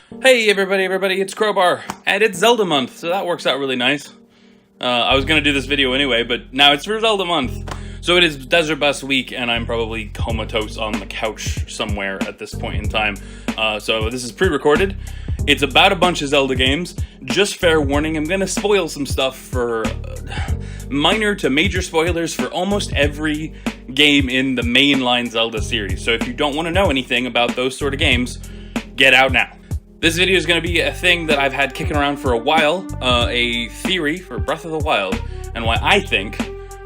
Hey everybody, it's Crowbar, and it's Zelda month, so that works out really nice. I was gonna do this video anyway, but now it's for Zelda month. So it is Desert Bus week, and I'm probably comatose on the couch somewhere at this point in time. So this is pre-recorded. It's about a bunch of Zelda games. Just fair warning, I'm gonna spoil some stuff for minor to major spoilers for almost every game in the mainline Zelda series. So if you don't want to know anything about those sort of games, get out now. This video is going to be a thing that I've had kicking around for a while, a theory for Breath of the Wild, and why I think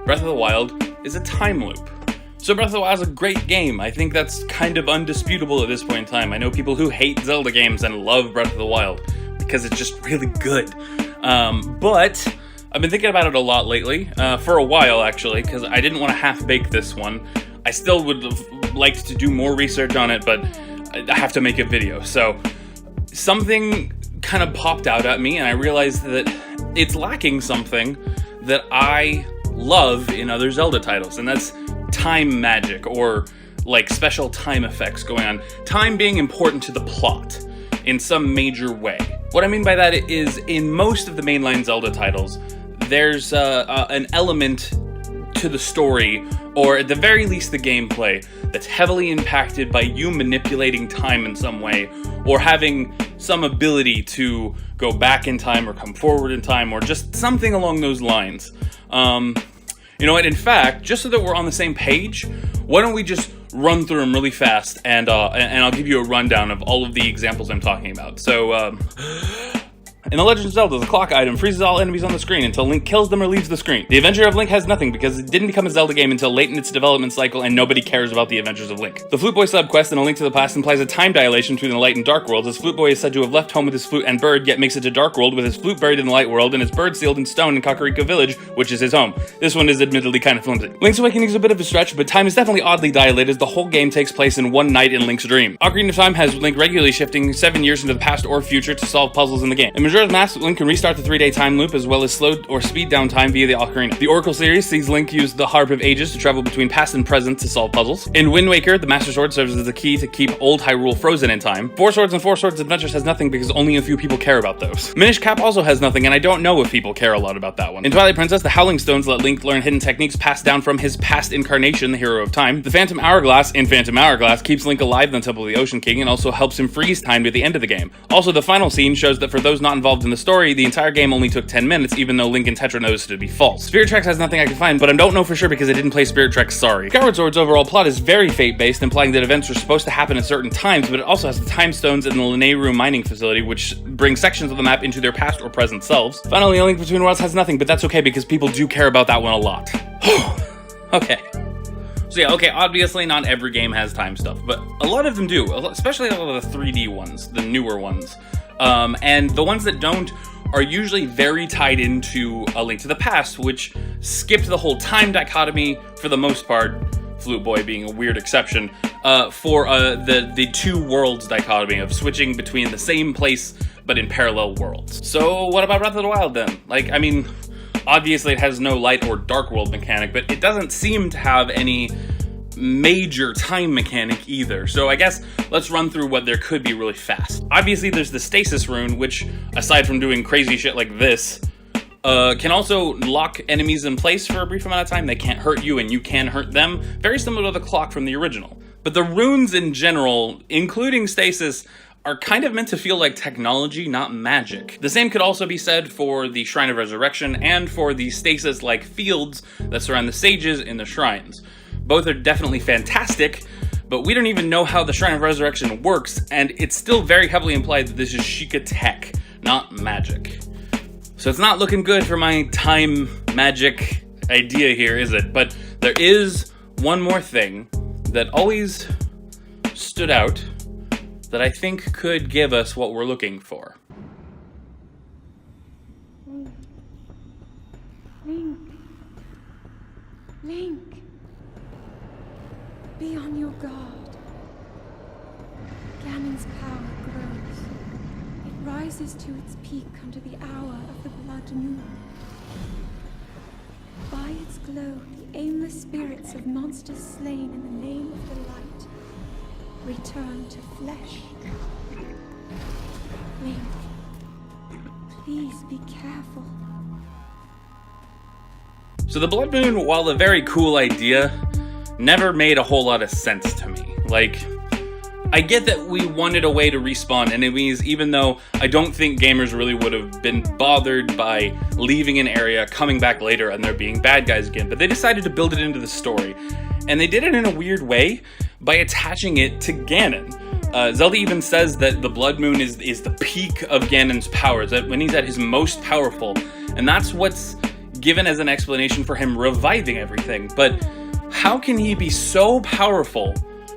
Breath of the Wild is a time loop. So Breath of the Wild is a great game. I think that's kind of undisputable at this point in time. I know people who hate Zelda games and love Breath of the Wild because it's just really good. But I've been thinking about it a lot lately, for a while actually, because I didn't want to half-bake this one. I still would have liked to do more research on it, but I have to make a video, so something kind of popped out at me, and I realized that it's lacking something that I love in other Zelda titles, and that's time magic, or like special time effects going on. Time being important to the plot in some major way. What I mean by that is, in most of the mainline Zelda titles, there's an element to the story, or at the very least the gameplay, that's heavily impacted by you manipulating time in some way, or having some ability to go back in time or come forward in time, or just something along those lines. You know what, in fact, just so that we're on the same page, why don't we just run through them really fast, and I'll give you a rundown of all of the examples I'm talking about. So, in The Legend of Zelda, the clock item freezes all enemies on the screen until Link kills them or leaves the screen. The Adventure of Link has nothing because it didn't become a Zelda game until late in its development cycle, and nobody cares about the Adventures of Link. The Flute Boy subquest in A Link to the Past implies a time dilation between the light and dark worlds, as Flute Boy is said to have left home with his flute and bird, yet makes it to Dark World with his flute buried in the light world and his bird sealed in stone in Kakariko Village, which is his home. This one is admittedly kind of flimsy. Link's Awakening is a bit of a stretch, but time is definitely oddly dilated as the whole game takes place in one night in Link's dream. Ocarina of Time has Link regularly shifting 7 years into the past or future to solve puzzles in the game. In Majora's Mask, Link can restart the 3-day time loop, as well as slow or speed down time via the Ocarina. The Oracle series sees Link use the Harp of Ages to travel between past and present to solve puzzles. In Wind Waker, the Master Sword serves as the key to keep old Hyrule frozen in time. Four Swords and Four Swords Adventures has nothing because only a few people care about those. Minish Cap also has nothing, and I don't know if people care a lot about that one. In Twilight Princess, the Howling Stones let Link learn hidden techniques passed down from his past incarnation, the Hero of Time. The Phantom Hourglass in Phantom Hourglass keeps Link alive in the Temple of the Ocean King and also helps him freeze time at the end of the game. Also, the final scene shows that for those not involved in the story, the entire game only took 10 minutes, even though Link and Tetra knows it to be false. Spirit Tracks has nothing I can find, but I don't know for sure because I didn't play Spirit Tracks, sorry. Skyward Sword's overall plot is very fate-based, implying that events are supposed to happen at certain times, but it also has the time stones in the Lanayru mining facility, which bring sections of the map into their past or present selves. Finally, A Link Between Worlds has nothing, but that's okay because people do care about that one a lot. Okay. So yeah, okay, obviously not every game has time stuff, but a lot of them do, especially a lot of the 3D ones, the newer ones. And the ones that don't are usually very tied into A Link to the Past, which skipped the whole time dichotomy for the most part, Flute Boy being a weird exception, for the two worlds dichotomy of switching between the same place but in parallel worlds. So what about Breath of the Wild then? Like, I mean, obviously it has no light or dark world mechanic, but it doesn't seem to have any major time mechanic either. So I guess let's run through what there could be really fast. Obviously there's the stasis rune, which aside from doing crazy shit like this, can also lock enemies in place for a brief amount of time. They can't hurt you and you can hurt them. Very similar to the clock from the original. But the runes in general, including stasis, are kind of meant to feel like technology, not magic. The same could also be said for the Shrine of Resurrection and for the stasis-like fields that surround the sages in the shrines. Both are definitely fantastic, but we don't even know how the Shrine of Resurrection works, and it's still very heavily implied that this is C.H.E.E.T.A.H, not magic. So it's not looking good for my time magic idea here, is it? But there is one more thing that always stood out that I think could give us what we're looking for. Link. Be on your guard. Ganon's power grows. It rises to its peak under the hour of the blood moon. By its glow, the aimless spirits of monsters slain in the name of the light return to flesh. Link, please be careful. So the Blood Moon, while a very cool idea, never made a whole lot of sense to me. Like, I get that we wanted a way to respawn enemies, even though I don't think gamers really would have been bothered by leaving an area, coming back later, and there being bad guys again. But they decided to build it into the story. And they did it in a weird way by attaching it to Ganon. Zelda even says that the Blood Moon is the peak of Ganon's powers, that when he's at his most powerful. And that's what's given as an explanation for him reviving everything. But how can he be so powerful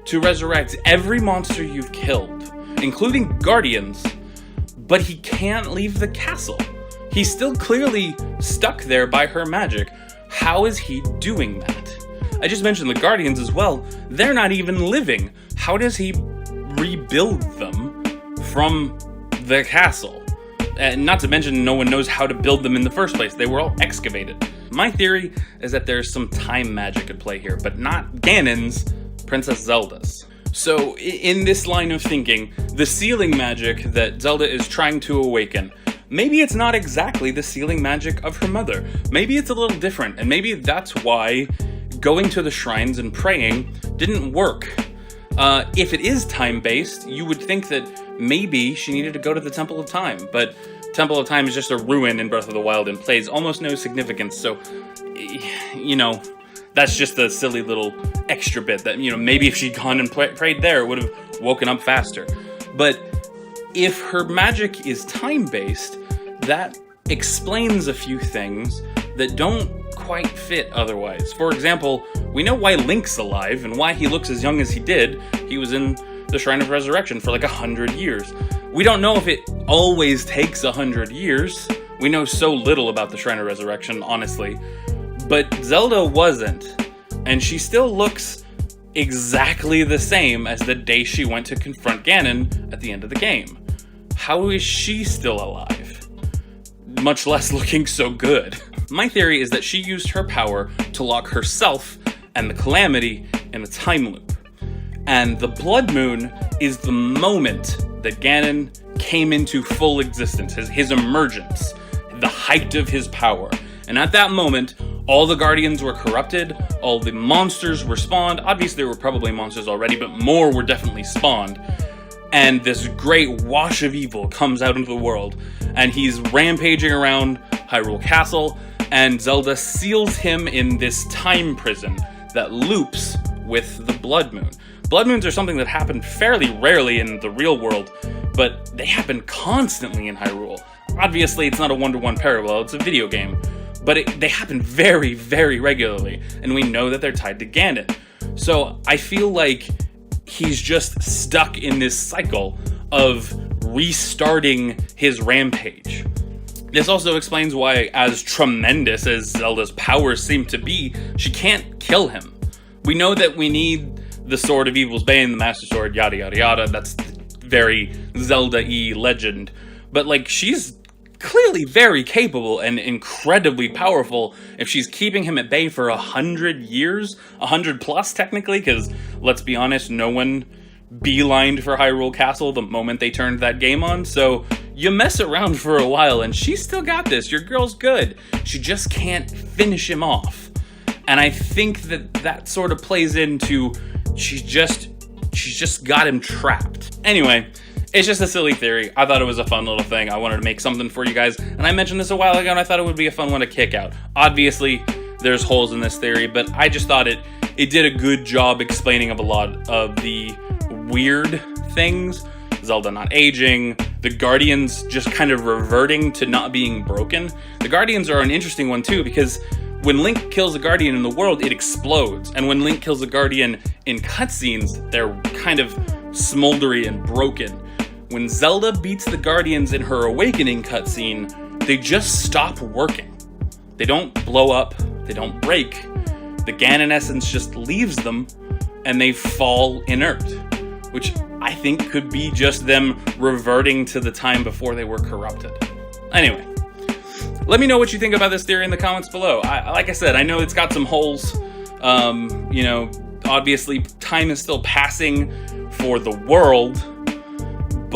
to resurrect every monster you've killed, including Guardians, but he can't leave the castle? He's still clearly stuck there by her magic. How is he doing that? I just mentioned the Guardians as well. They're not even living. How does he rebuild them from the castle? And not to mention, no one knows how to build them in the first place. They were all excavated. My theory is that there's some time magic at play here, but not Ganon's, Princess Zelda's. So in this line of thinking, the sealing magic that Zelda is trying to awaken, maybe it's not exactly the sealing magic of her mother. Maybe it's a little different, and maybe that's why going to the shrines and praying didn't work. If it is time-based, you would think that maybe she needed to go to the Temple of Time, but Temple of Time is just a ruin in Breath of the Wild and plays almost no significance, so, you know, that's just a silly little extra bit that, you know, maybe if she'd gone and prayed there, it would have woken up faster. But if her magic is time-based, that explains a few things that don't quite fit otherwise. For example, we know why Link's alive and why he looks as young as he did. He was in the Shrine of Resurrection for like 100 years. We don't know if it always takes 100 years. We know so little about the Shrine of Resurrection, honestly. But Zelda wasn't, and she still looks exactly the same as the day she went to confront Ganon at the end of the game. How is she still alive? Much less looking so good. My theory is that she used her power to lock herself and the Calamity in a time loop. And the Blood Moon is the moment that Ganon came into full existence, his emergence, the height of his power. And at that moment, all the Guardians were corrupted, all the monsters were spawned. Obviously, there were probably monsters already, but more were definitely spawned. And this great wash of evil comes out into the world, and he's rampaging around Hyrule Castle, and Zelda seals him in this time prison that loops with the Blood Moon. Blood Moons are something that happen fairly rarely in the real world, but they happen constantly in Hyrule. Obviously, it's not a one-to-one parallel, it's a video game, but they happen very, very regularly, and we know that they're tied to Ganon. So I feel like he's just stuck in this cycle of restarting his rampage. This also explains why, as tremendous as Zelda's powers seem to be, she can't kill him. We know that we need the Sword of Evil's Bane, the Master Sword, yada yada yada, that's very Zelda-y legend. But like, she's clearly very capable and incredibly powerful if she's keeping him at bay for 100 years, 100 plus technically, because let's be honest, no one beelined for Hyrule Castle the moment they turned that game on, so you mess around for a while and she's still got this. Your girl's good. She just can't finish him off. And I think that sort of plays into she's just got him trapped. Anyway, it's just a silly theory. I thought it was a fun little thing. I wanted to make something for you guys, and I mentioned this a while ago, and I thought it would be a fun one to kick out. Obviously, there's holes in this theory, but I just thought it did a good job explaining of a lot of the weird things. Zelda not aging, the Guardians just kind of reverting to not being broken. The Guardians are an interesting one too, because when Link kills a Guardian in the world, it explodes. And when Link kills a Guardian in cutscenes, they're kind of smoldery and broken. When Zelda beats the Guardians in her Awakening cutscene, they just stop working. They don't blow up, they don't break. The Ganon essence just leaves them, and they fall inert. Which I think could be just them reverting to the time before they were corrupted. Anyway, let me know what you think about this theory in the comments below. Like I said, I know it's got some holes. You know, obviously time is still passing for the world,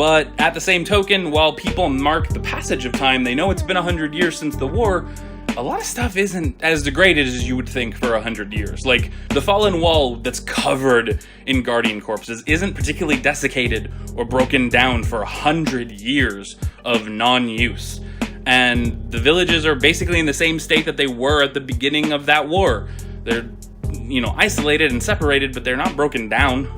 But at the same token, while people mark the passage of time, they know it's been 100 years since the war, a lot of stuff isn't as degraded as you would think for 100 years. Like, the fallen wall that's covered in Guardian corpses isn't particularly desiccated or broken down for 100 years of non-use. And the villages are basically in the same state that they were at the beginning of that war. They're, isolated and separated, but they're not broken down.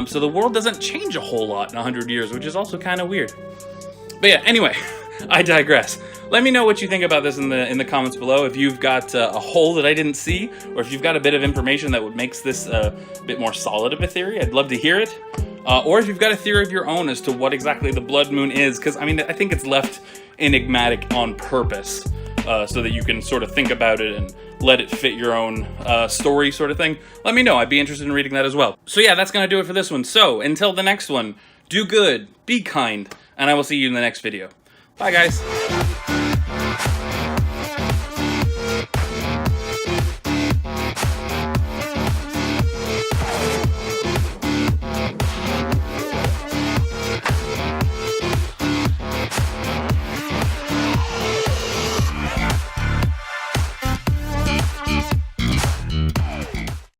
So the world doesn't change a whole lot in 100 years, which is also kind of weird. But yeah, anyway, I digress. Let me know what you think about this in the comments below. If you've got a hole that I didn't see, or if you've got a bit of information that would makes this a bit more solid of a theory, I'd love to hear it. Or if you've got a theory of your own as to what exactly the blood moon is, because I think it's left enigmatic on purpose, so that you can sort of think about it and let it fit your own story sort of thing. Let me know. I'd be interested in reading that as well. So yeah, that's gonna do it for this one. So until the next one, do good, be kind, and I will see you in the next video. Bye guys.